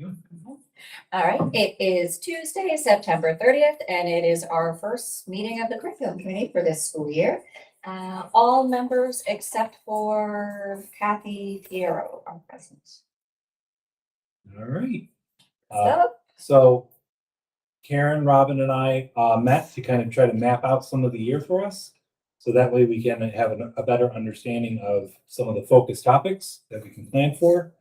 All right, it is Tuesday, September 30th, and it is our first meeting of the curriculum committee for this school year. All members except for Kathy Piero are present. All right. So, So Karen, Robin, and I met to kind of try to map out some of the year for us. So that way we can have a better understanding of some of the focus topics that we can plan for.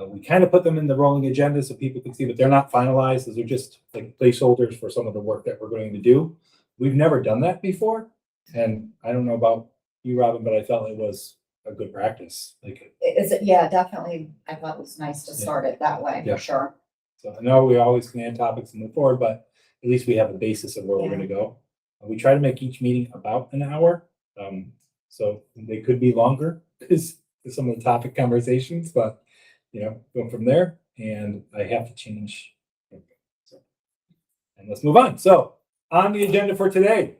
We kind of put them in the rolling agenda so people can see, but they're not finalized. Those are just like placeholders for some of the work that we're going to do. We've never done that before. And I don't know about you, Robin, but I felt it was a good practice. Like, is it? Yeah, definitely. I thought it was nice to start it that way, Yeah. for sure. so I know we always can add topics and move forward, but at least we have a basis of where we're going to go. We try to make each meeting about an hour. So they could be longer because some of the topic conversations, but go from there. And I have to change. And let's move on. So on the agenda for today,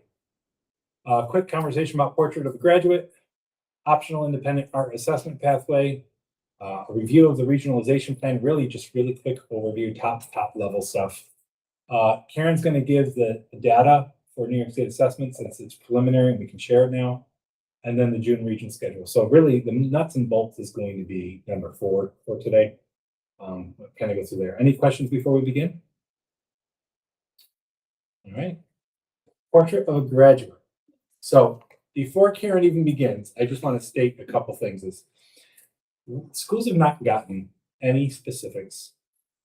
a quick conversation about Portrait of a Graduate, optional independent art assessment pathway, a review of the regionalization plan, really quick overview, top level stuff. Karen's going to give the data for New York State assessment since it's preliminary and we can share it now. And then the June region schedule. So really the nuts and bolts is going to be number 4 for today. Kind of go through there. Any questions before we begin? All right. Portrait of a Graduate. So before Karen even begins, I just want to state a couple things. Schools have not gotten any specifics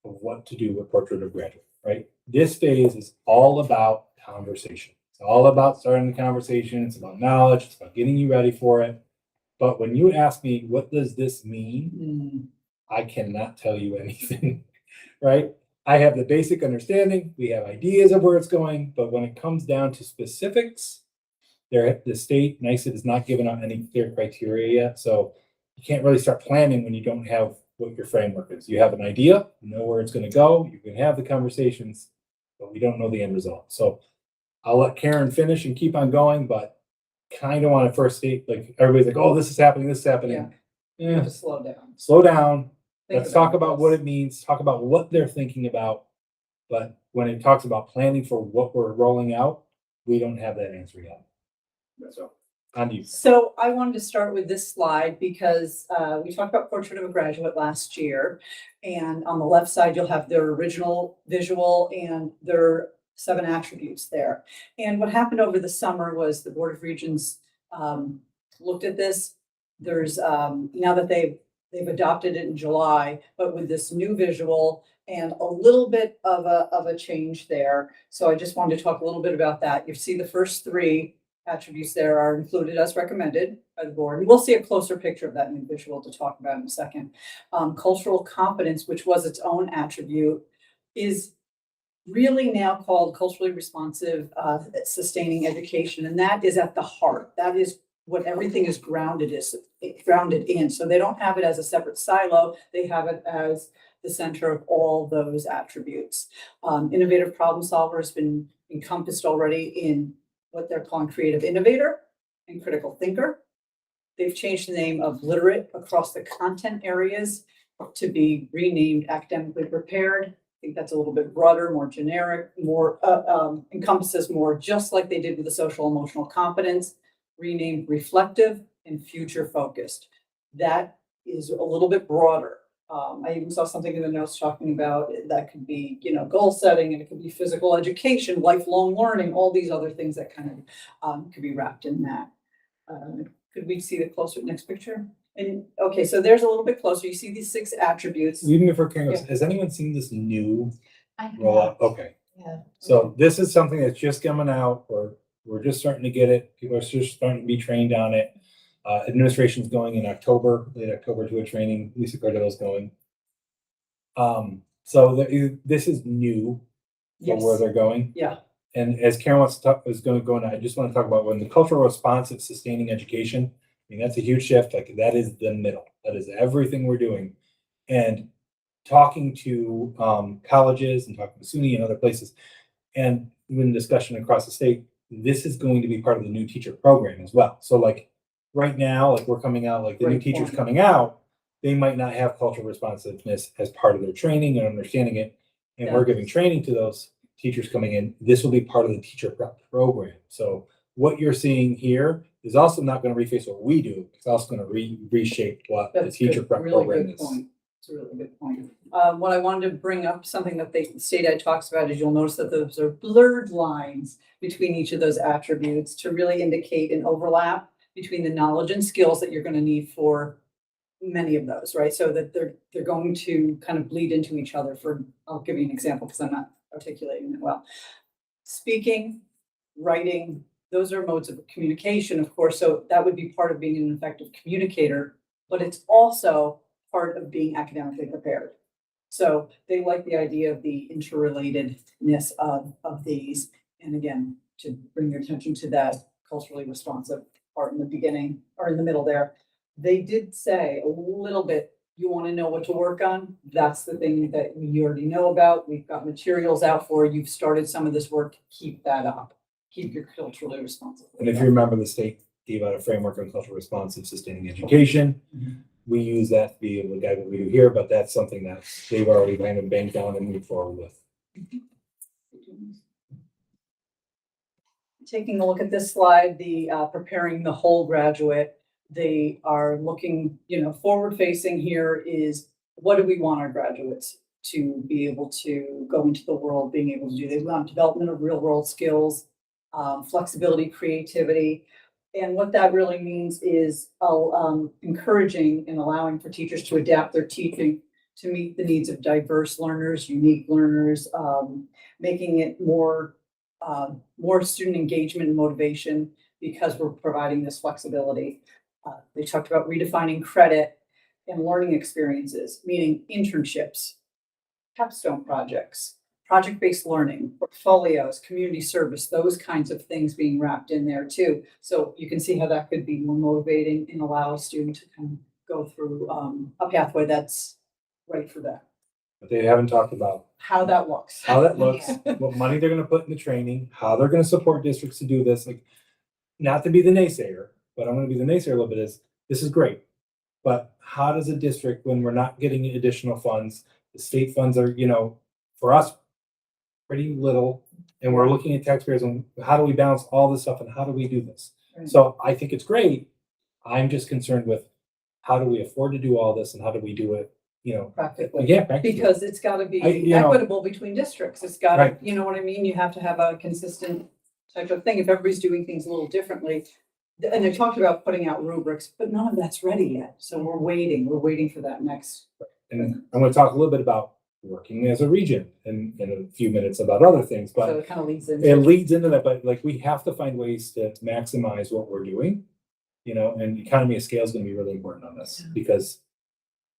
of what to do with Portrait of a Graduate, right? This phase is all about conversation. It's all about starting the conversation. It's about knowledge. It's about getting you ready for it. But when you ask me, what does this mean? I cannot tell you anything, right? I have the basic understanding. We have ideas of where it's going. But when it comes down to specifics, the state, NYSED, has not given out any clear criteria yet. So you can't really start planning when you don't have what your framework is. You have an idea, you know where it's going to go. You can have the conversations, but we don't know the end result. So I'll let Karen finish and keep on going, but kind of want to first state, like everybody's like, oh, this is happening, this is happening. You have to slow down. Slow down. Think Let's talk about about what it means, talk about what they're thinking about. But when it talks about planning for what we're rolling out, we don't have that answer yet. So, on to you. So I wanted to start with this slide because we talked about Portrait of a Graduate last year. And on the left side, you'll have their original visual and their 7 attributes there. And what happened over the summer was the Board of Regents looked at this. There's now that they've adopted it in July, but with this new visual and a little bit of a change there. So I just wanted to talk a little bit about that. You see the first 3 attributes there are included as recommended by the board. And we'll see a closer picture of that new visual to talk about in a second. Cultural competence, which was its own attribute, is really now called culturally responsive sustaining education. And that is at the heart. That is what everything is grounded in. So they don't have it as a separate silo. They have it as the center of all those attributes. Innovative problem solver has been encompassed already in what they're calling creative innovator and critical thinker. They've changed the name of literate across the content areas to be renamed academically prepared. I think that's a little bit broader, more generic, more encompasses more, just like they did with the social emotional competence, renamed reflective and future focused. That is a little bit broader. I even saw something in the notes talking about that could be, goal setting, and it could be physical education, lifelong learning, all these other things that kind of could be wrapped in that. Could we see the closer next picture? And okay, so there's a little bit closer. You see these 6 attributes. Even if we're Karen, has anyone seen this new I rollout? Okay. Yeah. So this is something that's just coming out, or we're just starting to get it. People are just starting to be trained on it. Administration's going in late October to a training. Lisa Cardillo's going. So this is new for where they're going. Yeah. And as Karen is going to go into, I just want to talk about when the cultural response of sustaining education. I mean, that's a huge shift. Like, that is the middle. That is everything we're doing. And talking to colleges and talking to SUNY and other places, and even discussion across the state, this is going to be part of the new teacher program as well. So like right now, like we're coming out, like the new teachers coming out, they might not have cultural responsiveness as part of their training and understanding it. And we're giving training to those teachers coming in. This will be part of the teacher prep program. So what you're seeing here is also not going to reface what we do. It's also going to reshape what the teacher prep program is. Point. It's a really good point. What I wanted to bring up, something that the state ed talks about, is you'll notice that those are blurred lines between each of those attributes to really indicate an overlap between the knowledge and skills that you're going to need for many of those, right? So that they're going to kind of bleed into each other. I'll give you an example because I'm not articulating it well. Speaking, writing, those are modes of communication, of course. So that would be part of being an effective communicator, but it's also part of being academically prepared. So they like the idea of the interrelatedness of these. And again, to bring your attention to that culturally responsive part in the beginning or in the middle there, they did say a little bit, you want to know what to work on. That's the thing that you already know about. We've got materials out for, you've started some of this work, keep that up. Keep your culturally responsive. And if you remember, the state gave out a framework on cultural responsive sustaining education. Mhm. We use that to be able to guide what we do here, but that's something that they've already kind of banked on and moved forward with. Taking a look at this slide, the preparing the whole graduate, they are looking, forward facing here is what do we want our graduates to be able to go into the world, being able to do. They want development of real world skills, flexibility, creativity. And what that really means is encouraging and allowing for teachers to adapt their teaching to meet the needs of diverse learners, unique learners, making it more student engagement and motivation because we're providing this flexibility. They talked about redefining credit and learning experiences, meaning internships, capstone projects, project-based learning, portfolios, community service, those kinds of things being wrapped in there too. So you can see how that could be more motivating and allow a student to kind of go through a pathway that's right for them. But they haven't talked about How that looks. what money they're going to put in the training, how they're going to support districts to do this. Like, not to be the naysayer, but I'm going to be the naysayer a little bit is this is great. But how does a district, when we're not getting additional funds, the state funds are, for us, pretty little, and we're looking at taxpayers and how do we balance all this stuff and how do we do this? Right. So I think it's great. I'm just concerned with how do we afford to do all this and how do we do it, Practically. Yeah, practically. Because it's got to be equitable between districts. It's got to, Right. You know what I mean? You have to have a consistent type of thing. If everybody's doing things a little differently. And they talked about putting out rubrics, but none of that's ready yet. So we're waiting for that next. And I'm going to talk a little bit about working as a region in a few minutes about other things, but So it kind of leads into. it leads into that. But like, we have to find ways to maximize what we're doing, and economy of scale is going to be really important on this because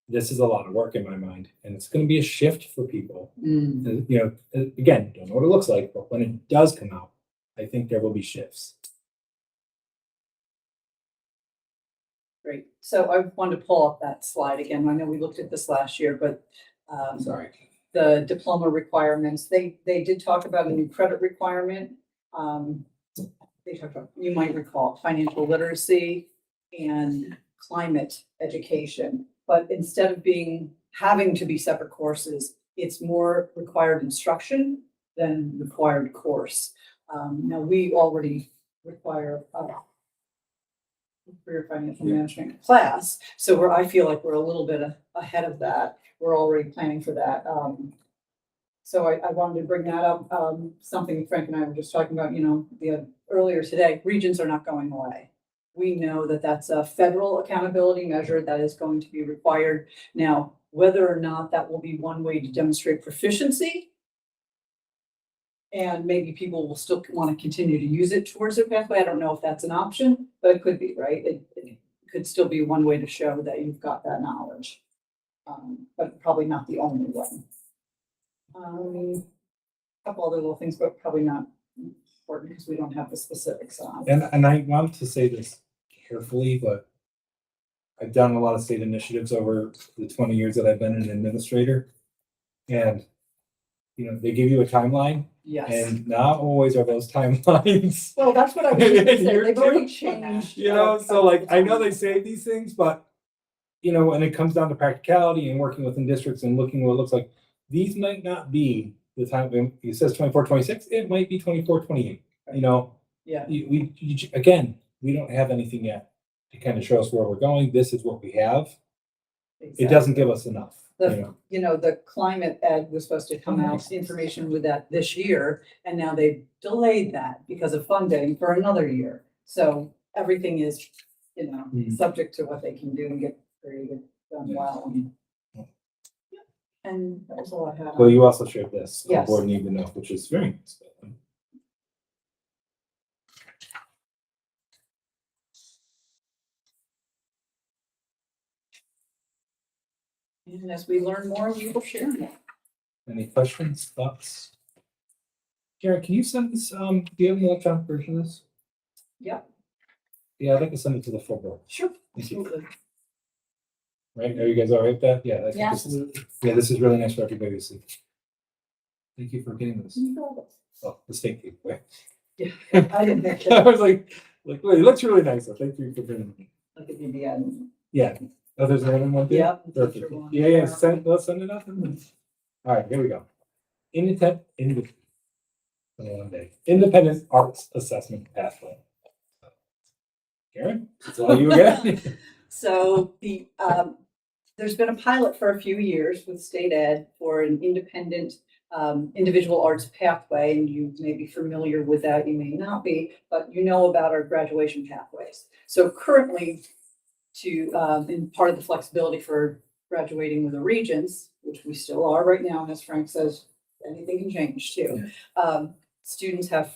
this is a lot of work in my mind, and it's going to be a shift for people. Again, don't know what it looks like, but when it does come out, I think there will be shifts. Great. So I wanted to pull up that slide again. I know we looked at this last year, but Sorry. the diploma requirements, they did talk about a new credit requirement. They talked about, you might recall, financial literacy and climate education. But instead of having to be separate courses, it's more required instruction than required course. Now we already require career financial management class. So I feel like we're a little bit ahead of that. We're already planning for that. So I wanted to bring that up. Something Frank and I were just talking about, earlier today, regions are not going away. We know that that's a federal accountability measure that is going to be required. Now, whether or not that will be one way to demonstrate proficiency, and maybe people will still want to continue to use it towards their pathway. I don't know if that's an option, but it could be, right? It could still be one way to show that you've got that knowledge, but probably not the only one. A couple other little things, but probably not important because we don't have the specifics on. And I want to say this carefully, but I've done a lot of state initiatives over the 20 years that I've been an administrator. And, they give you a timeline. Yes. And not always are those timelines. Well, that's what I was going to say. You're They've already too- changed. So like, I know they say these things, but you know, and it comes down to practicality and working within districts and looking what it looks like. These might not be the time when it says 24, 26, it might be 24, 28. You know, Yeah. Again, we don't have anything yet to kind of show us where we're going. This is what we have. It doesn't give us enough. The climate ed was supposed to come out, information with that this year, and now they've delayed that because of funding for another year. So everything is, subject to what they can do and get created done well. And that was all I had. Well, you also shared this. The Yes. board need to know, which is very nice. And as we learn more, we will share more. Any questions, thoughts? Karen, can you send this, do you have an electronic version of this? Yeah. Yeah, I'd like to send it to the full board. Sure. Thank you. Absolutely. Right, are you guys all right with that? Yeah. I think Yeah. this is really nice for everybody to see. Thank you for getting this. Oh, the state gave it away. Yeah, I didn't think I that. was like, wait, it looks really nice, so thank you for bringing it. Like it would be, Yeah, oh, there's another one there? Yeah. Perfect. Yeah, let's send it up. All right, here we go. Independent Arts Assessment Pathway. Karen, it's all you again. So there's been a pilot for a few years with state ed for an independent individual arts pathway, and you may be familiar with that, you may not be, but you know about our graduation pathways. So currently, in part of the flexibility for graduating with the Regents, which we still are right now, and as Frank says, anything can change too. Students have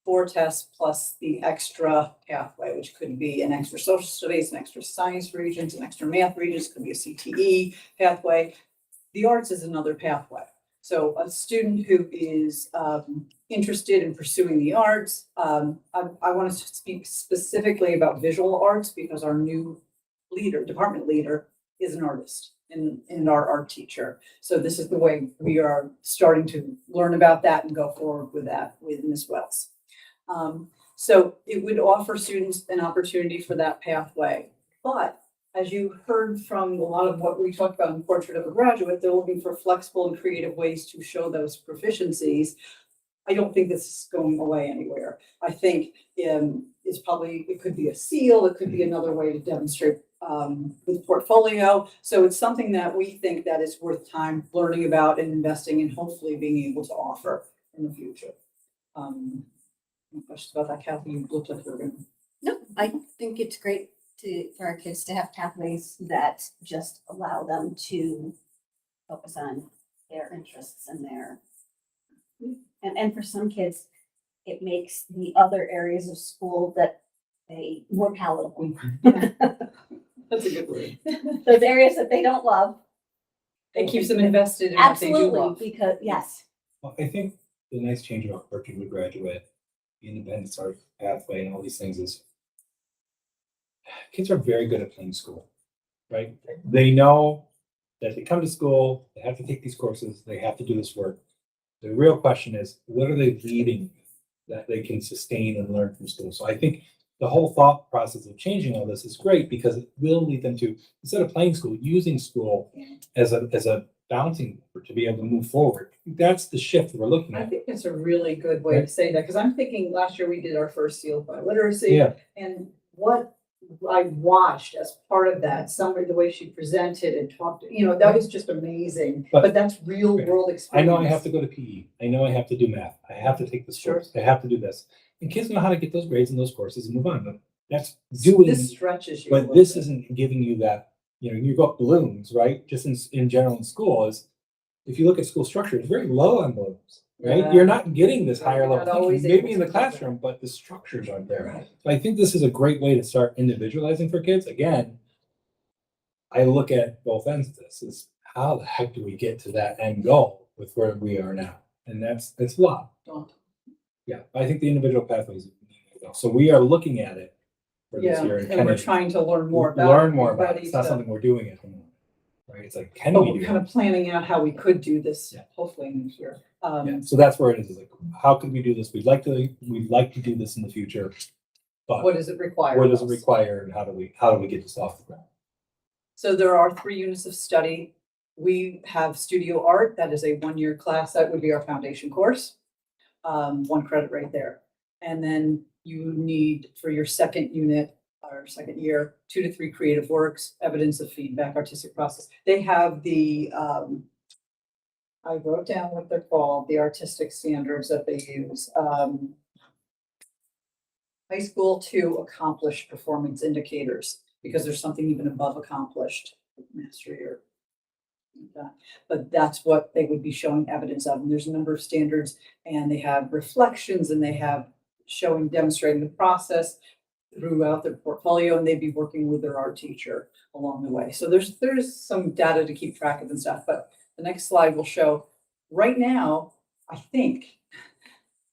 4 tests plus the extra pathway, which could be an extra social studies, an extra science Regents, an extra math Regents, could be a CTE pathway. The arts is another pathway. So a student who is interested in pursuing the arts, I want to speak specifically about visual arts because our new department leader, is an artist and our art teacher. So this is the way we are starting to learn about that and go forward with that with Ms. Wells. So it would offer students an opportunity for that pathway. But as you heard from a lot of what we talked about in Portrait of a Graduate, they're looking for flexible and creative ways to show those proficiencies. I don't think this is going away anywhere. I think it could be a seal, it could be another way to demonstrate with portfolio. So it's something that we think that is worth time learning about and investing and hopefully being able to offer in the future. Any questions about that, Kathy? You looked like you were going. No, I think it's great for our kids to have pathways that just allow them to focus on their interests and and for some kids, it makes the other areas of school that they more palatable. That's a good word. Those areas that they don't love. It keeps them invested in what they do love. Absolutely, because yes. Well, I think the nice change about working with graduate, the independent art pathway and all these things is kids are very good at playing school, right? They know that they come to school, they have to take these courses, they have to do this work. The real question is, what are they leaving that they can sustain and learn from school? So I think the whole thought process of changing all this is great because it will lead them to, instead of playing school, using school as a bouncing to be able to move forward. That's the shift we're looking I at. think that's a really good way to say that, because I'm thinking last year we did our first seal by literacy. Yeah. And what I watched as part of that, the way she presented and talked, that was just amazing. But that's real world experience. I know I have to go to PE. I know I have to do math. I have to take this course. I have to do this. And kids know how to get those grades in those courses and move on. But that's doing. This stretches you. But this isn't giving you that. You got balloons, right? Just in general in school is, if you look at school structure, it's very low on balloons, right? Yeah. You're not getting this higher You're level not always thinking, able maybe in the to do that. classroom, but the structures aren't there. Right. So I think this is a great way to start individualizing for kids. Again, I look at both ends of this is how the heck do we get to that end goal with where we are now? And it's a lot. Yeah, I think the individual pathways. So we are looking at it for this year and we're trying to learn more about it. It's not something we're doing at home, right? It's like, can But we we're do kind it? of planning out how we could do this, Yeah. hopefully in this year. Yeah, so that's where it is like, how could we do this? We'd like to do this in the future, but What does it require? what does it require and how do we get this off the ground? So there are 3 units of study. We have studio art. That is a 1-year class. That would be our foundation course. 1 credit right there. And then you need for your second unit or second year, 2 to 3 creative works, evidence of feedback, artistic process. They have the, I wrote down what they're called, the artistic standards that they use. High school to accomplished performance indicators, because there's something even above accomplished, mastery or that. But that's what they would be showing evidence of. And there's a number of standards, and they have reflections, and they have showing, demonstrating the process throughout their portfolio, and they'd be working with their art teacher along the way. So there's some data to keep track of and stuff, but the next slide will show, right now, I think,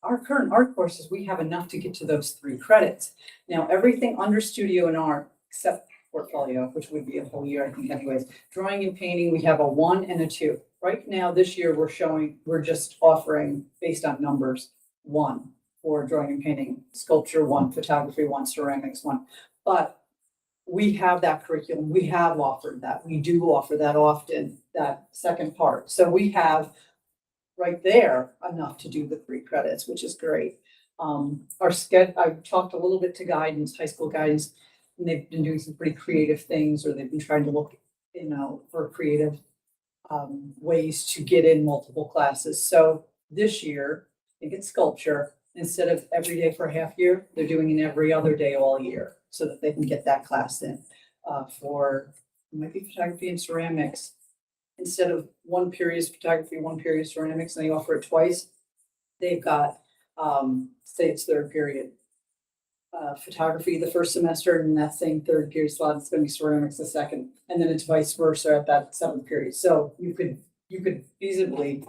our current art courses, we have enough to get to those 3 credits. Now, everything under studio and art, except portfolio, which would be a whole year, I think anyways. Drawing and painting, we have a 1 and a 2. Right now, this year, we're just offering, based on numbers, 1 for drawing and painting, sculpture 1, photography 1, ceramics 1. But we have that curriculum. We have offered that. We do offer that often, that second part. So we have right there enough to do the 3 credits, which is great. I've talked a little bit to guidance, high school guidance, and they've been doing some pretty creative things, or they've been trying to look, for creative ways to get in multiple classes. So this year, I think it's sculpture. Instead of every day for a half year, they're doing it every other day all year, so that they can get that class in. For it might be photography and ceramics. Instead of 1 period is photography, 1 period is ceramics, and they offer it twice. They've got, say it's 3rd period. Photography the first semester, and that same 3rd period slot, it's gonna be ceramics the second, and then it's vice versa at that 7th period. So you could feasibly,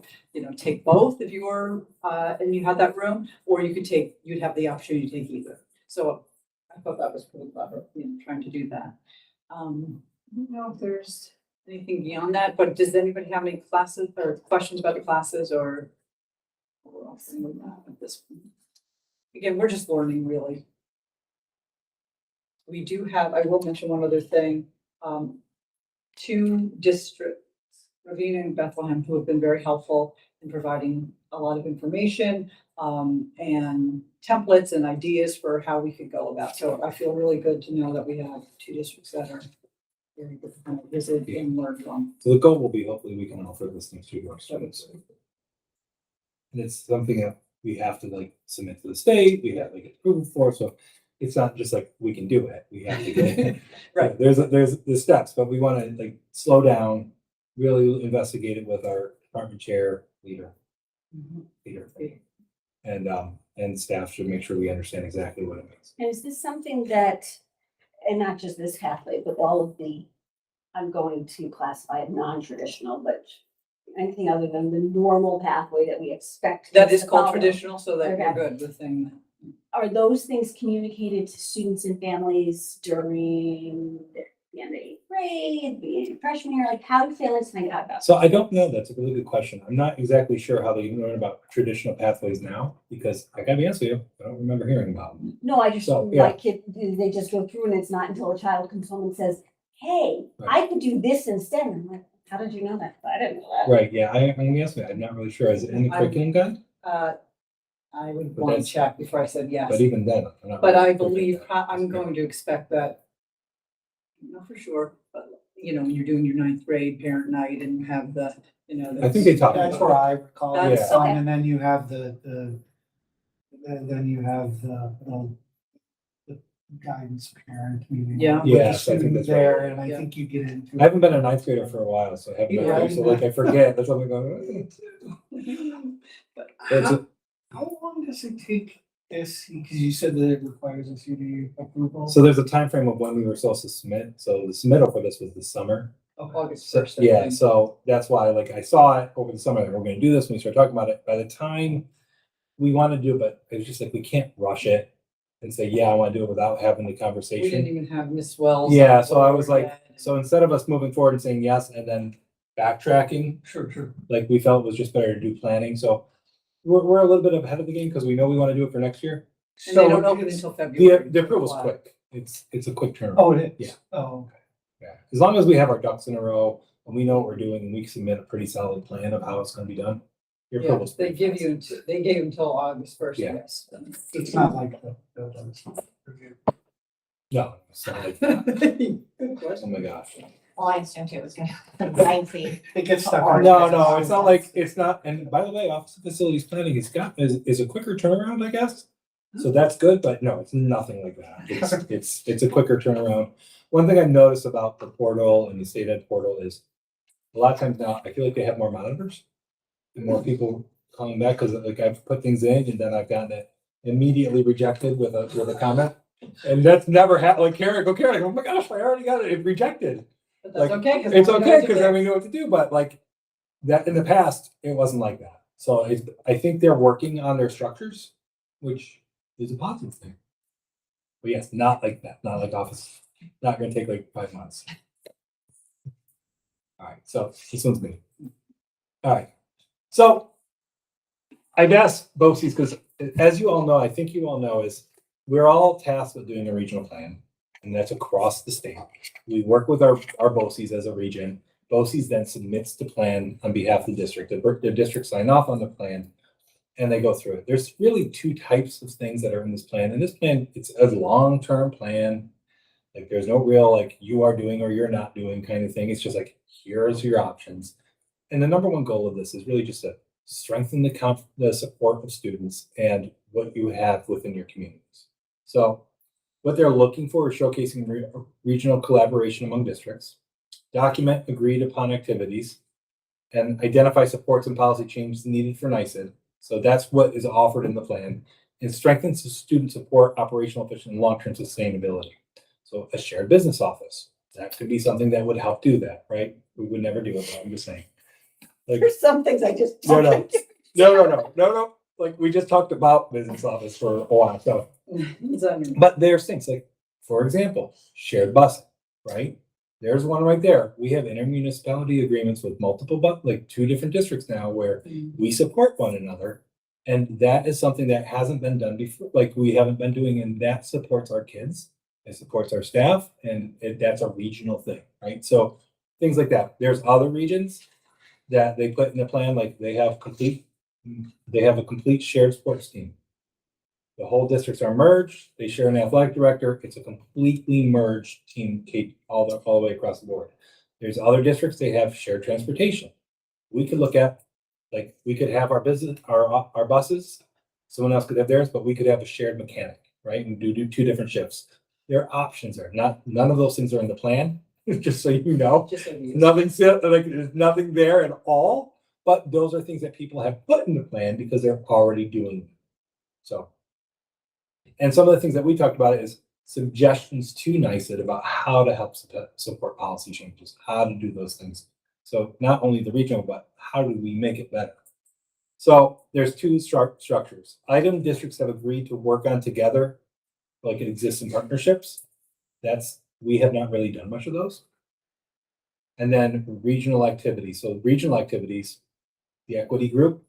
take both if you were, and you had that room, or you'd have the opportunity to take either. So I thought that was pretty clever, trying to do that. I don't know if there's anything beyond that, but does anybody have any classes or questions about the classes, or we're all saying that at this point? Again, we're just learning, really. We do have, I will mention one other thing, 2 districts, Ravenna and Bethlehem, who have been very helpful in providing a lot of information, and templates and ideas for how we could go about. So I feel really good to know that we have 2 districts that are very good to kind of visit and learn from. So the goal will be, hopefully we can offer this next year to our students. And it's something that we have to submit to the state, we have to get approval for, so it's not just we can do it, we have to get it. Right. There's the steps, but we want to slow down, really investigate it with our department chair, leader, and staff should make sure we understand exactly what it means. And is this something that, and not just this pathway, but all of the, I'm going to classify it non-traditional, but anything other than the normal pathway that we expect. That kids is to called follow? traditional, so that you're Okay. good with saying that. Are those things communicated to students and families during the end of 8th grade, beginning of freshman year? How do families find out about? So I don't know, that's a really good question. I'm not exactly sure how they learn about traditional pathways now, because I gotta be honest with you, I don't remember hearing about them. No, I just, So, yeah. like, they just go through and it's not until a child comes home and says, hey, I could do this instead. And I'm like, how did you know that? I didn't know that. Right, yeah, I'm gonna be honest with you, I'm not really sure. Is it in the curriculum guide? I would But want to that's- check before I said yes. But even then, I'm not. But really I sure believe, that. I'm going to expect that, not for sure, but, when you're doing your 9th grade parent night and you have the, I think they talk That's about where I recall it That's- from, okay. and then you have the guidance parent meeting. Yeah. with the Yes, I think student that's right. there, and I Yeah. think you get into. I haven't been a 9th grader for a while, so I haven't been Yeah. there, so I forget, that's what I'm going. But It's How how long does it take this, because you said that it requires a CD approval? So there's a time frame of when we were supposed to submit, so the submittal for this was this summer. August So, 1st. I yeah, think. so that's why, I saw it over the summer, we're gonna do this, when we started talking about it, by the time we wanted to do it, but it was just we can't rush it and say, yeah, I wanna do it without having the We didn't conversation. even have Miss Wells. Yeah, on so I was board like, yet. so instead of us moving forward and saying yes and then backtracking, Sure. we felt it was just better to do planning, so we're a little bit ahead of the game, because we know we wanna do it for next year. And they don't So open it's- until February. The approval's quick, it's a quick turnaround. Oh, it is? Yeah. Oh, Yeah, as long as we have our ducks in a row and we know what we're doing and we submit a pretty solid plan of how it's gonna be done. Your Yeah, approval's they pretty give fast. you, they gave until August first, Yeah. yes. It's not like the review. No, it's not like, Good oh question. my gosh. Well, I assumed it was gonna be lengthy. It gets stuck. No, it's not like, it's not, and by the way, Office of Facilities Planning is a quicker turnaround, I guess. So that's good, but no, it's nothing like that. It's a quicker turnaround. One thing I've noticed about the portal and the state ed portal is a lot of times now, I feel like they have more monitors and more people calling back, because like I've put things in and then I've gotten it immediately rejected with a comment. And that's never happened, like Karen, oh my gosh, I already got it rejected. But that's Like, okay. 'cause It's now we know okay, what to because do. then we know what to do, but like, that in the past, it wasn't like that. So I think they're working on their structures, which is a positive thing. But yes, not like that, not like Office, not gonna take like 5 months. All right, so this one's me. All right, so I guess BOCES, because as you all know, I think you all know, is we're all tasked with doing a regional plan, and that's across the state. We work with our BOCES as a region. BOCES then submits the plan on behalf of the district. The district sign off on the plan, and they go through it. There's really two types of things that are in this plan. And this plan, it's a long-term plan. Like there's no real like you are doing or you're not doing kind of thing. It's just like, here's your options. And the number one goal of this is really just to strengthen the support of students and what you have within your communities. So what they're looking for is showcasing regional collaboration among districts, document agreed upon activities, and identify supports and policy changes needed for NICED. So that's what is offered in the plan, and strengthens the student support, operational efficiency, and long-term sustainability. So a shared business office, that could be something that would help do that, right? We would never do it, but I'm just saying. Like, There's some things I just. no. Like we just talked about business office for a while, so. But there's things like, for example, shared busing, right? There's one right there. We have intermunicipality agreements with multiple, like 2 different districts now where we support one another. And that is something that hasn't been done before, like we haven't been doing, and that supports our kids, it supports our staff, and that's a regional thing, right? So things like that. There's other regions that they put in the plan, like they have a complete shared sports team. The whole districts are merged. They share an athletic director. It's a completely merged team, all the way across the board. There's other districts, they have shared transportation. We could look at, like, we could have our buses, someone else could have theirs, but we could have a shared mechanic, right? And do 2 different shifts. There are options there. None of those things are in the plan, just so you know. Just so you- There's nothing there at all, but those are things that people have put in the plan because they're already doing them. So. And some of the things that we talked about is suggestions to NICED about how to help support policy changes, how to do those things. So not only the regional, but how do we make it better? So there's 2 structures. Item districts have agreed to work on together, like it exists in partnerships. We have not really done much of those. And then regional activities. So regional activities, the equity group,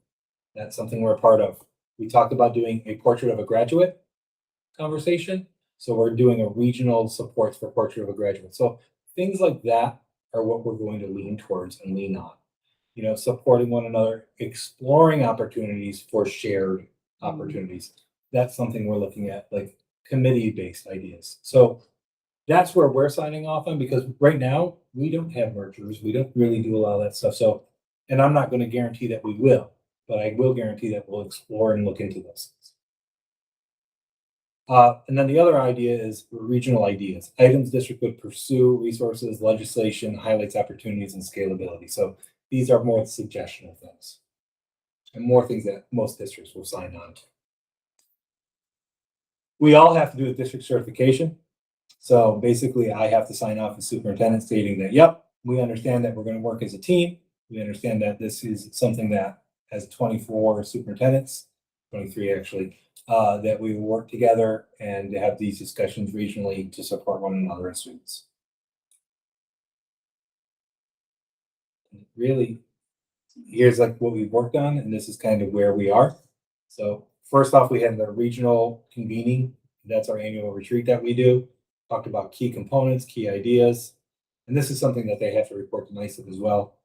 that's something we're a part of. We talked about doing a portrait of a graduate conversation. So we're doing a regional supports for portrait of a graduate. So things like that are what we're going to lean towards and lean on. You know, supporting one another, exploring opportunities for shared opportunities. That's something we're looking at, like committee-based ideas. So that's where we're signing off on, because right now we don't have mergers. We don't really do a lot of that stuff. So, and I'm not going to guarantee that we will, but I will guarantee that we'll explore and look into those things. And then the other idea is regional ideas. Items district would pursue resources, legislation, highlights opportunities, and scalability. So these are more suggestional things and more things that most districts will sign on to. We all have to do a district certification. So basically I have to sign off as superintendent stating that, yep, we understand that we're going to work as a team. We understand that this is something that has 24 superintendents, 23 actually, that we work together and have these discussions regionally to support one another as students. Really, here's like what we've worked on, and this is kind of where we are. So first off, we had the regional convening. That's our annual retreat that we do. Talked about key components, key ideas. And this is something that they have to report to NICEP as well.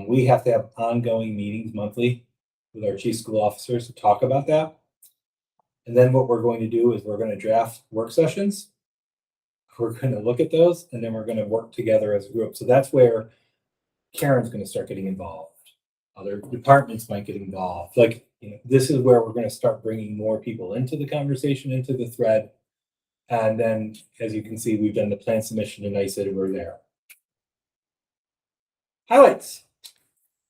We have to have ongoing meetings monthly with our chief school officers to talk about that. And then what we're going to do is we're going to draft work sessions. We're going to look at those, and then we're going to work together as a group. So that's where Karen's going to start getting involved. Other departments might get involved. Like, this is where we're going to start bringing more people into the conversation, into the thread. And then, as you can see, we've done the plan submission to NICET, and we're there. Highlights.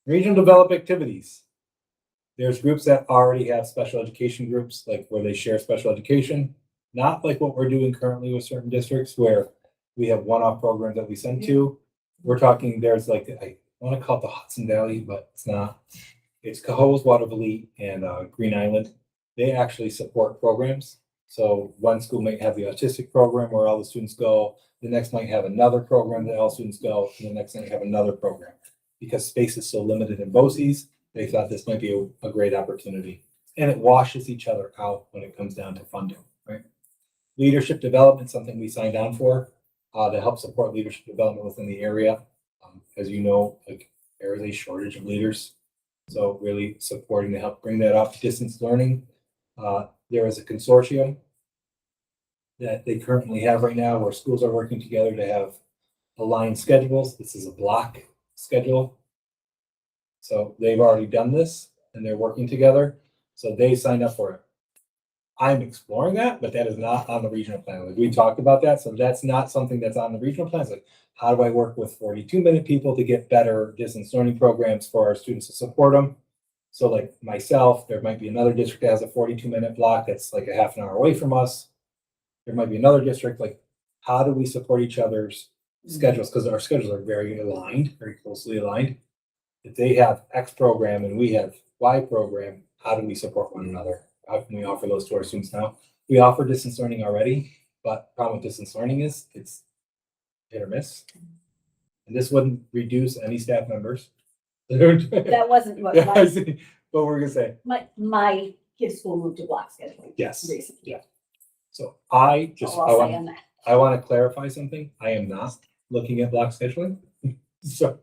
Regional develop activities. There's groups that already have special education groups, like where they share special education. Not like what we're doing currently with certain districts where we have one-off programs that we send to. We're talking, there's like, I want to call it the Hudson Valley, but it's not. It's Cohoes, Waterville, and Green Island. They actually support programs. So one school might have the autistic program where all the students go. The next might have another program that all students go. And the next might have another program. Because space is so limited in BOCES, they thought this might be a great opportunity. And it washes each other out when it comes down to funding, right? Leadership development, something we signed on for to help support leadership development within the area. As you know, like, there is a shortage of leaders. So really supporting to help bring that up. Distance learning. There is a consortium that they currently have right now where schools are working together to have aligned schedules. This is a block schedule. So they've already done this and they're working together. So they signed up for it. I'm exploring that, but that is not on the regional plan. Like, we talked about that. So that's not something that's on the regional plan. It's like, how do I work with 42-minute people to get better distance learning programs for our students to support them? So like myself, there might be another district that has a 42-minute block that's like a half an hour away from us. There might be another district. Like, how do we support each other's schedules? Because our schedules are very aligned, very closely aligned. If they have X program and we have Y program, how do we support one another? How can we offer those to our students now? We offer distance learning already, but the problem with distance learning is it's hit or miss. And this wouldn't reduce any staff members. That wasn't what Yeah, I see. But we're gonna say, my kids' school moved to block scheduling. yes. Recently. Yeah. So I All I'll say on that. want to clarify something. I am not looking at block scheduling. So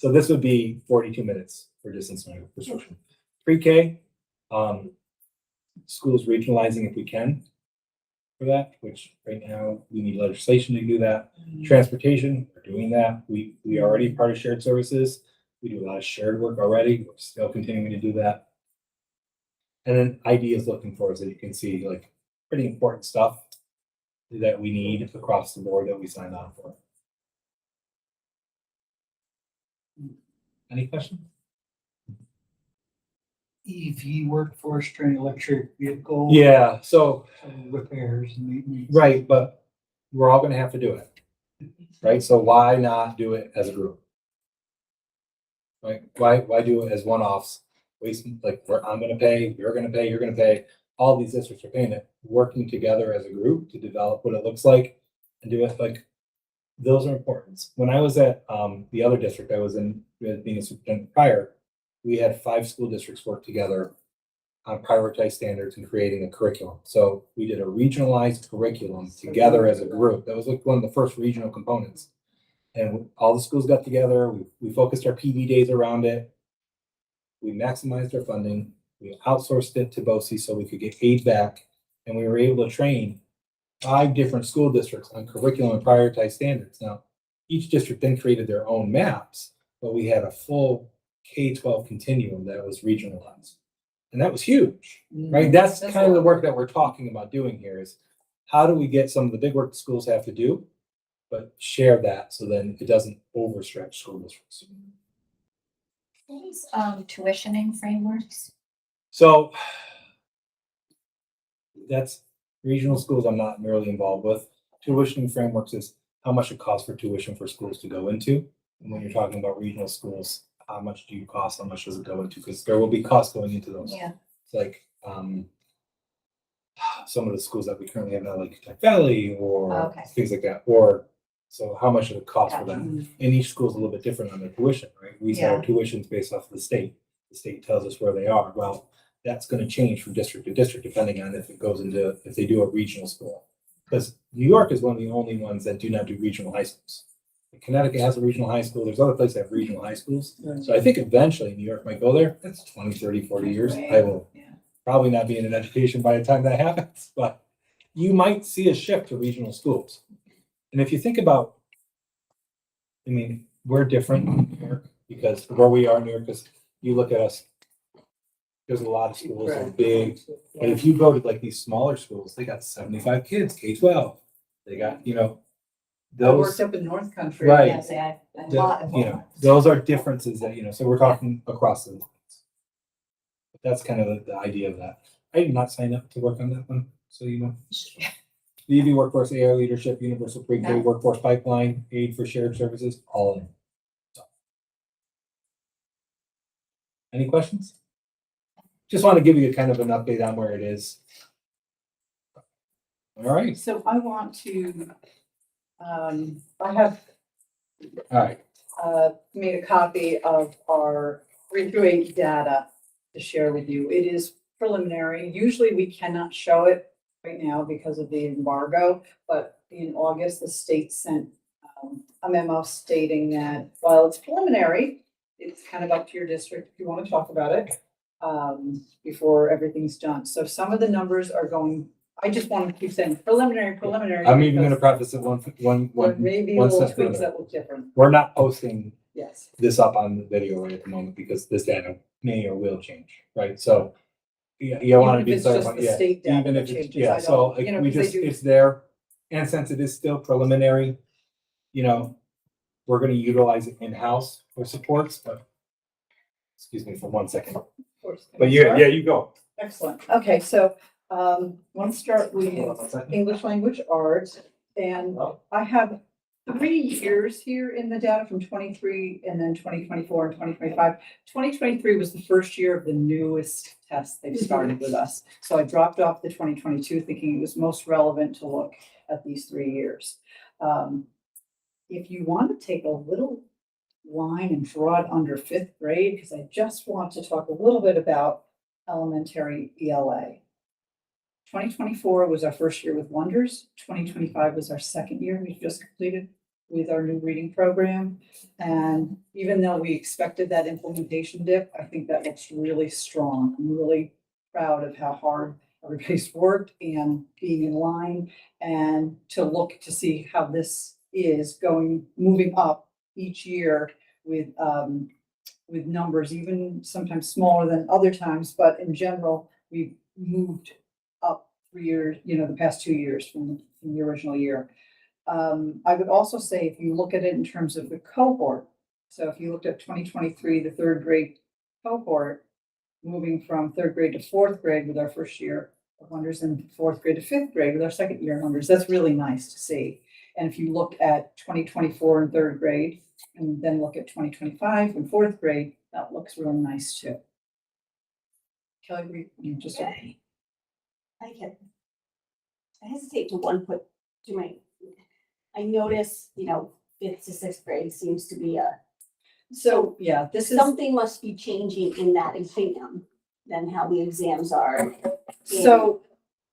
this would be 42 minutes for distance learning prescription. Pre-K, schools regionalizing if we can for that, which right now we need legislation to do that. Transportation, we're doing that. We already part of shared services. We do a lot of shared work already. We're still continuing to do that. And then ideas looking for us, that you can see, like, pretty important stuff that we need across the board that we signed on for. Any questions? EV workforce train electric vehicle. Yeah, so, Repairs and maintenance. right, but we're all gonna have to do it. Right, so why not do it as a group? Right, why do it as one-offs? Wasting, like, I'm gonna pay, you're gonna pay, you're gonna pay. All these districts are paying it, working together as a group to develop what it looks like and do it. Like, those are important. When I was at the other district I was in, being a superintendent prior, we had 5 school districts work together on prioritized standards and creating a curriculum. So we did a regionalized curriculum together as a group. That was like one of the first regional components. And all the schools got together. We focused our PD days around it. We maximized our funding. We outsourced it to BOCES so we could get aid back. And we were able to train 5 different school districts on curriculum and prioritized standards. Now, each district then created their own maps, but we had a full K-12 continuum that was regionalized. And that was huge, right? That's kind of the work that we're talking about doing here, is how do we get some of the big work the schools have to do, but share that so then it doesn't overstretch school districts. These tuitioning frameworks. So that's regional schools I'm not really involved with. Tuition frameworks is how much it costs for tuition for schools to go into. And when you're talking about regional schools, how much do you cost? How much does it go into? Because there will be costs going into those. Yeah. It's like some of the schools that we currently have now, like Tech Valley or Okay. things like that. Or so how much does it cost for them? And each school is a little bit different on their tuition, right? We set our tuitions based off of the state. The state tells us where they are. Well, that's going to change from district to district depending on if it goes into, if they do a regional school. Because New York is one of the only ones that do not do regional high schools. Connecticut has a regional high school. There's other places that have regional high schools. So I think eventually New York might go there. That's 20, 30, 40 years. I will probably not be in education by the time that happens, but you might see a shift to regional schools. And if you think about, I mean, we're different in New York because where we are in New York, because you look at us, there's a lot of schools that are big. But if you go to like these smaller schools, they got 75 kids, K-12. They got, you know, I worked those, up in North Country. Right. Yeah, say I, a lot of. you know, those are differences that, you know, so we're talking across the lines. But that's kind of the idea of that. I did not sign up to work on that one, so you know. The EV workforce, AI leadership, universal pre-K, workforce pipeline, aid for shared services, all in. So. Any questions? Just want to give you a kind of an update on where it is. All right, So I want to, I have all right. made a copy of our 3 through 8 data to share with you. It is preliminary. Usually we cannot show it right now because of the embargo, but in August, the state sent a memo stating that while it's preliminary, it's kind of up to your district if you want to talk about it before everything's done. So some of the numbers are going, I just want to keep saying preliminary. I'm even gonna because preface it there may be one little step tweaks further. that look different. We're not posting Yes. this up on the video right at the moment because this data may or will change, right? So you want to Even if be it's clear just about, the yeah, state data even that if it's, changes, yeah, I so don't, you know, we 'cause they just, do- it's there. And since it is still preliminary, you know, we're gonna utilize it in-house for supports, but excuse me for 1 second. Of course. Can But I yeah, start? yeah, you go. Excellent. Okay, so let's start with English language arts. And I have 3 years here in the data from 23 and then 2024 and 2025. 2023 was the first year of the newest test they've started with us. So I dropped off the 2022 thinking it was most relevant to look at these 3 years. If you want to take a little line and draw it under 5th grade, because I just want to talk a little bit about elementary ELA. 2024 was our first year with Wonders. 2025 was our second year we've just completed with our new reading program. And even though we expected that implementation dip, I think that looks really strong. I'm really proud of how hard everybody's worked and being in line and to look to see how this is going, moving up each year with numbers, even sometimes smaller than other times, but in general, we've moved up 3 years, you know, the past 2 years from the original year. I would also say if you look at it in terms of the cohort, so if you looked at 2023, the 3rd grade cohort, moving from 3rd grade to 4th grade with our first year of Wonders and 4th grade to 5th grade with our second year of Wonders, that's really nice to see. And if you look at 2024 in 3rd grade, and then look at 2025 in 4th grade, that looks real nice too. Kelly, you just. Okay. I hesitate to one put to my, I notice, you know, 5th to 6th grade seems to be So, yeah, this is, something must be changing in that exam than how the exams are so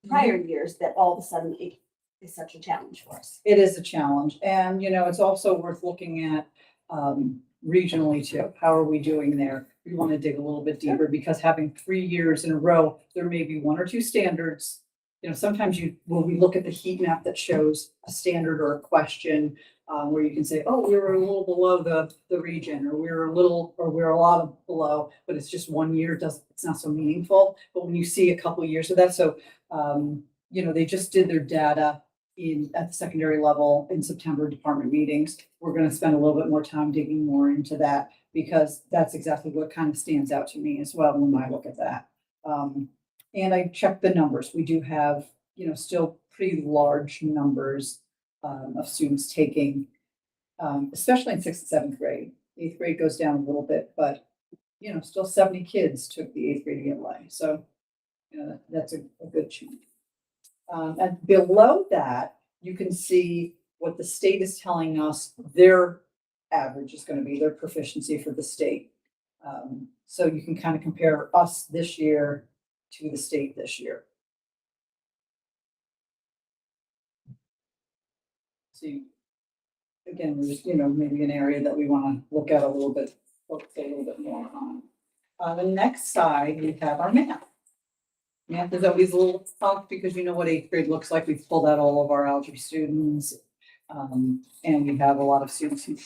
prior years that all of a sudden it is such a challenge for us. it is a challenge. And, you know, it's also worth looking at regionally too. How are we doing there? We want to dig a little bit deeper because having 3 years in a row, there may be 1 or 2 standards. You know, sometimes when we look at the heat map that shows a standard or a question, where you can say, oh, we were a little below the region, or we're a lot of below, but it's just 1 year, it's not so meaningful. But when you see a couple of years of that, so, you know, they just did their data at the secondary level in September department meetings. We're going to spend a little bit more time digging more into that because that's exactly what kind of stands out to me as well when I look at that. And I checked the numbers. We do have, you know, still pretty large numbers of students taking, especially in 6th and 7th grade. 8th grade goes down a little bit, but, you know, still 70 kids took the 8th grade ELA. So, you know, that's a good chunk. And below that, you can see what the state is telling us their average is going to be, their proficiency for the state. So you can kind of compare us this year to the state this year. So again, there's, maybe an area that we want to look at a little bit, focus a little bit more on. On the next side, we have our math. Math is always a little tough because you know what eighth grade looks like. We've pulled out all of our algebra students. And we have a lot of students who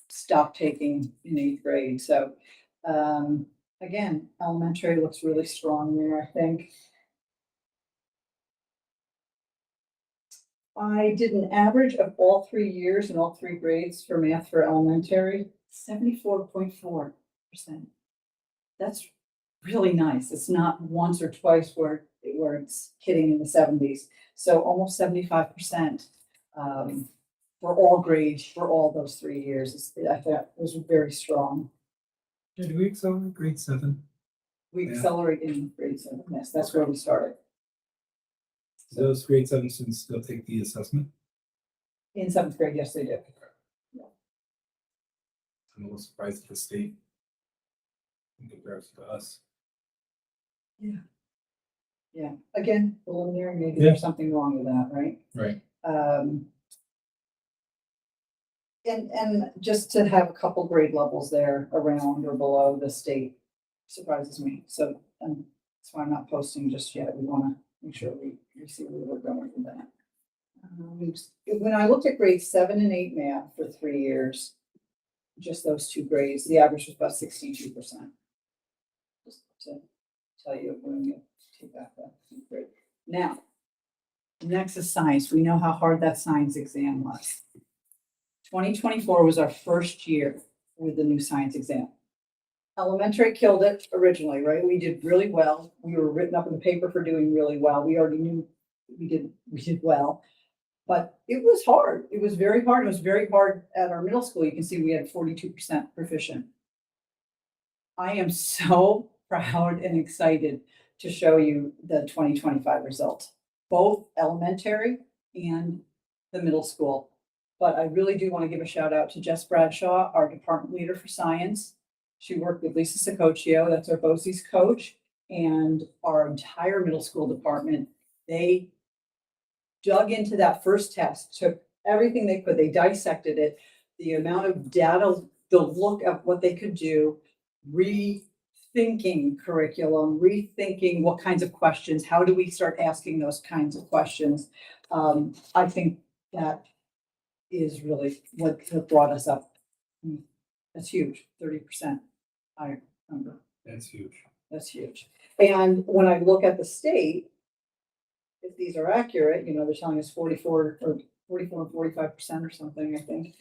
stopped taking in eighth grade. So, again, elementary looks really strong there, I think. I did an average of all 3 years and all 3 grades for math for elementary, 74.4%. That's really nice. It's not once or twice where it's hitting in the 70s. So almost 75% for all grades for all those 3 years. I thought it was very strong. Did we accelerate grade 7? We Yeah. accelerate in grade 7. Yes, that's where we started. Do those grade 7 students still take the assessment? In 7th grade, yes, they did. I'm a little surprised at the state in comparison to us. Yeah, again, preliminary, maybe Yeah. there's something wrong with that, right? Right. And just to have a couple grade levels there around or below the state surprises me. So, that's why I'm not posting just yet. We wanna make sure we see where we're going with that. When I looked at grades 7 and 8 math for 3 years, just those 2 grades, the average was about 62%. Just to tell you when you take that grade. Now, next is science. We know how hard that science exam was. 2024 was our first year with the new science exam. Elementary killed it originally, right? We did really well. We were written up in the paper for doing really well. We already knew we did well. But it was hard. It was very hard. It was very hard at our middle school. You can see we had 42% proficient. I am so proud and excited to show you the 2025 results, both elementary and the middle school. But I really do want to give a shout out to Jess Bradshaw, our department leader for science. She worked with Lisa Sicocchio, that's our BOCES coach, and our entire middle school department. They dug into that first test, took everything they could, they dissected it, the amount of data, the look at what they could do, rethinking curriculum, rethinking what kinds of questions, how do we start asking those kinds of questions? I think that is really what brought us up. That's huge, 30% higher number. That's huge. That's huge. And when I look at the state, if these are accurate, they're telling us 44 and 45% or something, I think.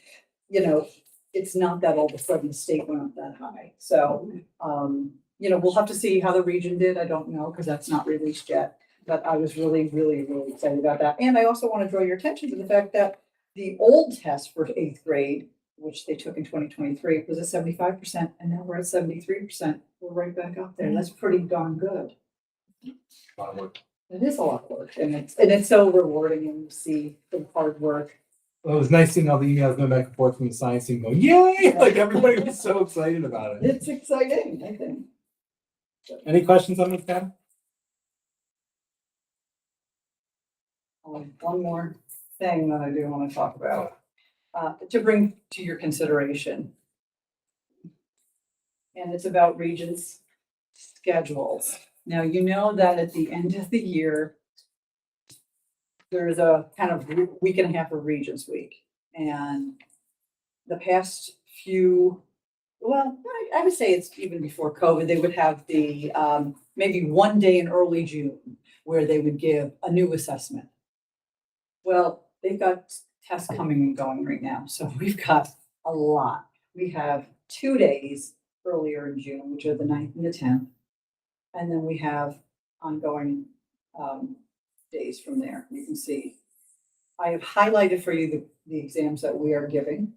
It's not that all of a sudden the state went up that high. So, we'll have to see how the region did. I don't know, because that's not released yet. But I was really, really, really excited about that. And I also want to draw your attention to the fact that the old test for 8th grade, which they took in 2023, was at 75%, and now we're at 73%. We're right back up there. That's pretty darn good. Lot of work. It is a lot of work, and it's so rewarding when you see the hard work. Well, it was nice seeing all the emails going back and forth from the science team going, yay! Like everybody was so excited about it. It's exciting, I think. Any questions on this, Pam? One more thing that I do want to talk about, to bring to your consideration. And it's about Regents' schedules. Now, you know that at the end of the year, there's a kind of week and a half of Regents Week. And the past few, well, I would say it's even before COVID, they would have the maybe one day in early June where they would give a new assessment. Well, they've got tests coming and going right now, so we've got a lot. We have 2 days earlier in June, which are the 9th and the 10th. And then we have ongoing days from there. You can see. I have highlighted for you the exams that we are giving,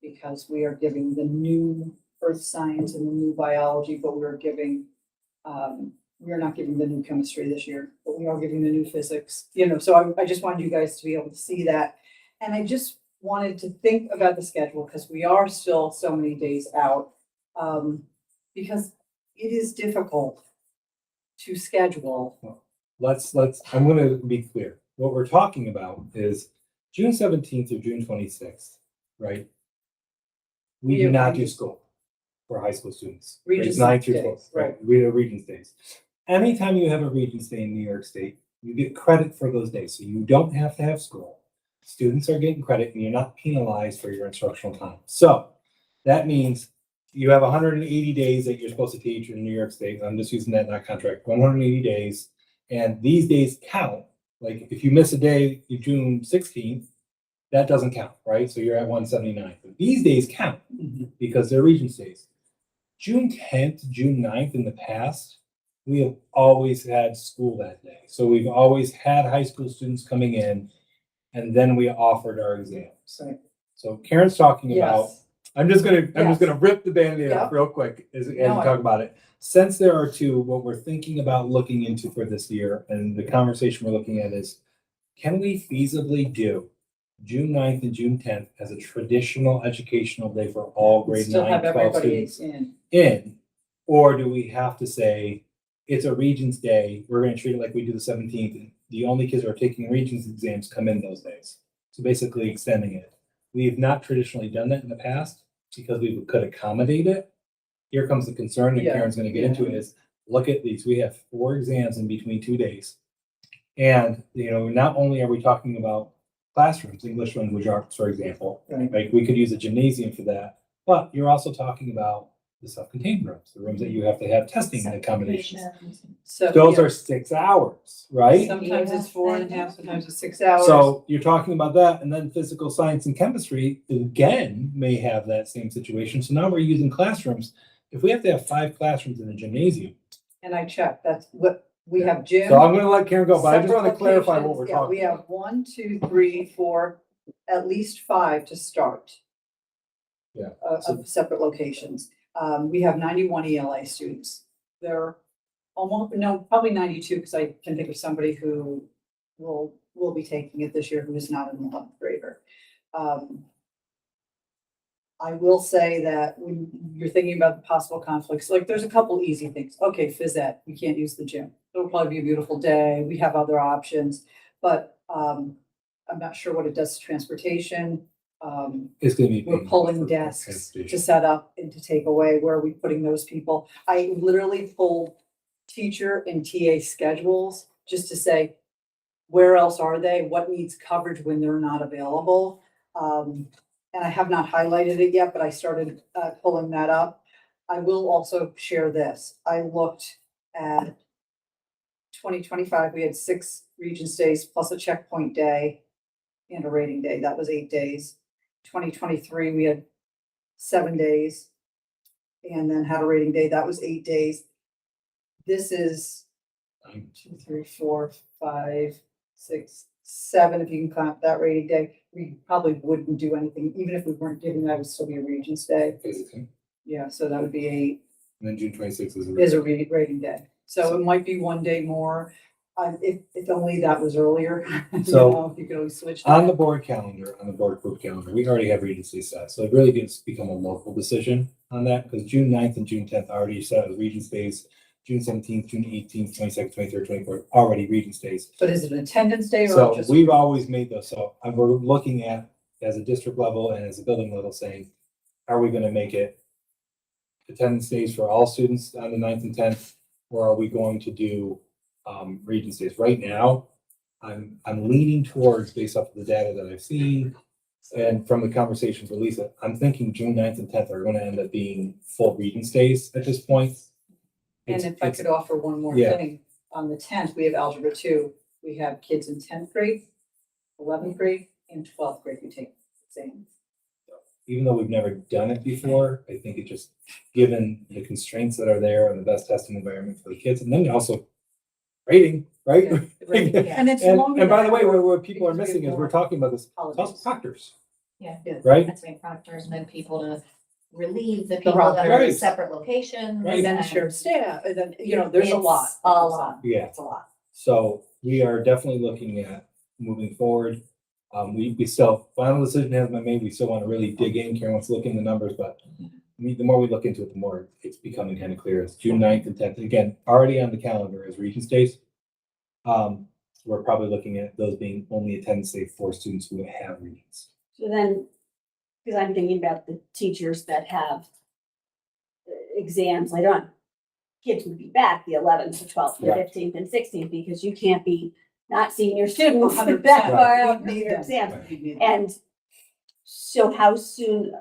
because we are giving the new earth science and the new biology, but we are not giving the new chemistry this year, but we are giving the new physics, so I just wanted you guys to be able to see that. And I just wanted to think about the schedule, because we are still so many days out, because it is difficult to schedule. I'm gonna be clear. What we're talking about is June 17th or June 26th right? We do not do school for high school students. Regents Grades 9 through days, 12, right. We have Regents days. Anytime you have a Regents Day in New York State, you get credit for those days. So you don't have to have school. Students are getting credit and you're not penalized for your instructional time. So that means you have 180 days that you're supposed to teach in New York State. I'm just using that, not contract, 180 days. And these days count. Like if you miss a day, June 16th, that doesn't count, right? So you're at 179. But these days count because they're Regents days. June 10th, June 9th in the past, we have always had school that day. So we've always had high school students coming in and then we offered our exams. Right. So Karen's talking about, Yes, I'm just gonna Yes. rip the Band-Aid Yeah. off real quick as we No, talk about it. Since there are two, what we're thinking about looking into for this year and the conversation we're looking at is, can we feasibly do June 9th and June 10th as a traditional educational day for all grade still 9, have 12 everybody students in. or do we have to say it's a Regents Day, we're gonna treat it like we do the 17th, and the only kids who are taking Regents exams come in those days? So basically extending it. We have not traditionally done that in the past because we could accommodate it. Here comes the concern, and Yeah, Karen's gonna get into it, is look at these, we have 4 exams in between 2 days. And, not only are we talking about classrooms, English language arts, for example, Right. like we could use a gymnasium for that, but you're also talking about the self-contained rooms, the rooms that you have to have testing and accommodations. So. Those yeah, are 6 hours, right? Sometimes it's 4.5, sometimes it's 6 hours. So you're talking about that, and then physical science and chemistry, again, may have that same situation. So now we're using classrooms. If we have to have 5 classrooms in a gymnasium, And I checked, that's what, we have gym. so I'm gonna let Karen go, but I just want to separate clarify what locations. we're Yeah, talking We about. have 1, 2, 3, 4, at least 5 to start. Yeah. Of separate locations. We have 91 ELA students. They're almost, no, probably 92, because I can think of somebody who will be taking it this year who is not an 11th grader. I will say that when you're thinking about the possible conflicts, like there's a couple easy things. Okay, phys ed, we can't use the gym. It'll probably be a beautiful day. We have other options, but I'm not sure what it does to transportation. It's gonna be. We're pulling desks to set up and to take away. Where are we putting those people? I literally pulled teacher and TA schedules just to say, where else are they? What needs coverage when they're not available? And I have not highlighted it yet, but I started pulling that up. I will also share this. I looked at 2025, we had 6 Regents days plus a checkpoint day and a rating day. That was 8 days. 2023, we had 7 days and then had a rating day. That was 8 days. This is 1, 2, 3, 4, 5, 6, 7, if you can count that rating day. We probably wouldn't do anything, even if we weren't giving that, would still be a Regents Day. Basically. Yeah, so that would be 8, And then June 26th is. is a rating day. So it might be 1 day more. If only that was earlier. So, You could always switch. On that. the board calendar, on the board group calendar, we already have Regents Day set, so it really gets become a local decision on that, because June 9th and June 10th already set as Regents Days. June 17th, June 18th, 22nd, 23rd, 24th, already Regents Days. But is it an attendance day or So just? we've always made those, so we're looking at, as a district level and as a building level, saying, are we gonna make it attendance days for all students on the 9th and 10th, or are we going to do Regents Days? Right now, I'm leaning towards, based off of the data that I've seen and from the conversations with Lisa, I'm thinking June 9th and 10th are gonna end up being full Regents Days at this point. And if I could offer one more Yeah. thing, on the 10th, we have Algebra 2. We have kids in 10th grade, 11th grade, and 12th grade who take exams. Even though we've never done it before, I think it just, given the constraints that are there and the best testing environment for the kids, and then also rating, right? Yeah, right. And it's And, longer. and by the than way, our what people are because we have missing is more we're talking about this, holidays. proctors, Yeah. right? That's main proctors and then people to relieve the The people that are in Right. separate locations. Right. And then shared staff, and then, there's a lot. It's a lot. Yeah, It's a lot. so we are definitely looking at moving forward. We still, final decision hasn't been made, we still want to really dig in, Karen wants to look in the numbers, but the more we look into it, the more it's becoming kind of clear. It's June 9th and 10th, again, already on the calendar as Regents Days. We're probably looking at those being only attendance day for students who have Regents. So then, because I'm thinking about the teachers that have exams later on. Kids would be back the 11th, the 12th, the Yeah. 15th and 16th, because you can't be not seeing your students 100%. that far out We for need your them. exams. We need them. And so how soon?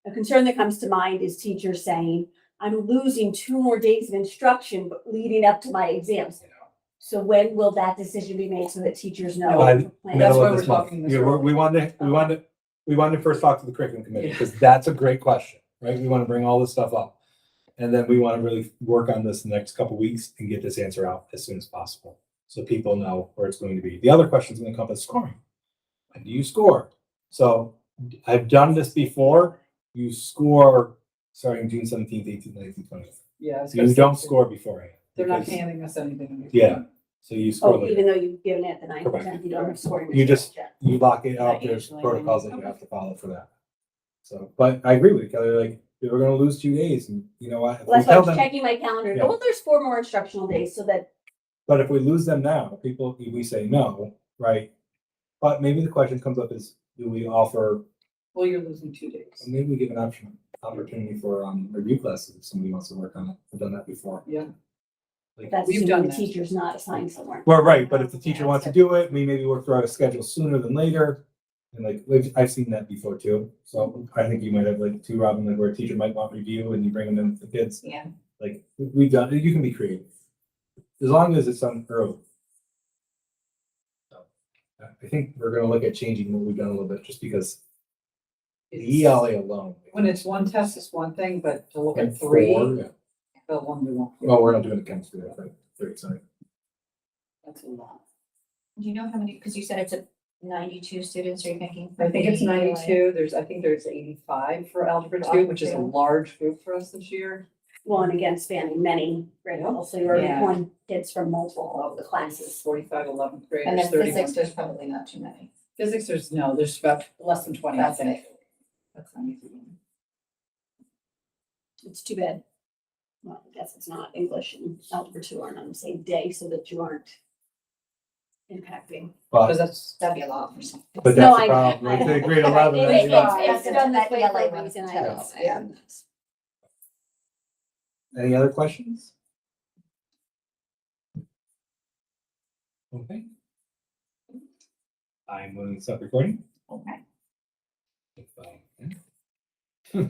A concern that comes to mind is teachers saying, I'm losing 2 more days of instruction but leading up to my exams. You know. So when will that decision be made so that teachers know? No, By what the the plan That's middle why of we're this month. talking this Yeah, early. we wanted to first talk to the curriculum committee, Yeah. because that's a great question, right? We want to bring all this stuff up. And then we want to really work on this the next couple weeks and get this answer out as soon as possible, so people know where it's going to be. The other question is going to come with scoring. When do you score? So I've done this before. You score starting June 17th, 18th, 19th, 20th. Yeah. I was gonna You say, don't score beforehand. They're not because- handing us anything. Yeah. So you score Oh, later. even though you've given it the 9%, Correct. you don't have scoring. You materials just- yet. You lock it Not out, there's usually, protocols that you okay. have to follow for that. So, but I agree with you, Kelly, like, if we're gonna lose 2 days, and you know what? If Well, we that's why I tell was them, checking my calendar. and go, Yeah. Well, there's 4 more instructional days so that, but if we lose them now, people, we say no, right? But maybe the question comes up is, do we offer, Well, you're losing 2 days. maybe we give an opportunity for review classes if somebody wants to work on it. I've done that before. Yeah. Like, that's We've assuming done the that. teacher's not assigned somewhere. well, right, but if the teacher wants to do it, we maybe work through our schedule sooner than later. And like, I've seen that before too. So I think you might have like 2, Robin, like where a teacher might want review and you bring them in with the kids. Yeah. Like, we've done, you can be creative. As long as it's done early. So, I think we're gonna look at changing what we've done a little bit, just because the ELA alone. When it's one test, it's one thing, but to look And at 3, 4, yeah. the one we won't. Well, we're not doing the chemistry, right? 3, sorry. That's a lot. Do you know how many, because you said it's a 92 students, are you thinking? I think it's 92. I think there's 85 for Algebra 2, which is a large group for us this year. Well, and again, spanning many grade levels, so you're already Yeah. pulling kids from multiple of the classes. 45 11th graders, And then 31. physics, there's probably not too many. Physics, there's about less than 20, I That's think. it. That's not easy. It's too bad. Well, I guess it's not English and Algebra 2 aren't on the same day so that you aren't impacting. Because But, that's, That'd be a lot for some. but No, that's the I- problem, like I- the grade 11. It- that's- it's It's done that way for a ELA reason, I tells, understand. Any other questions? Okay. I'm going to stop recording. Okay. If, yeah.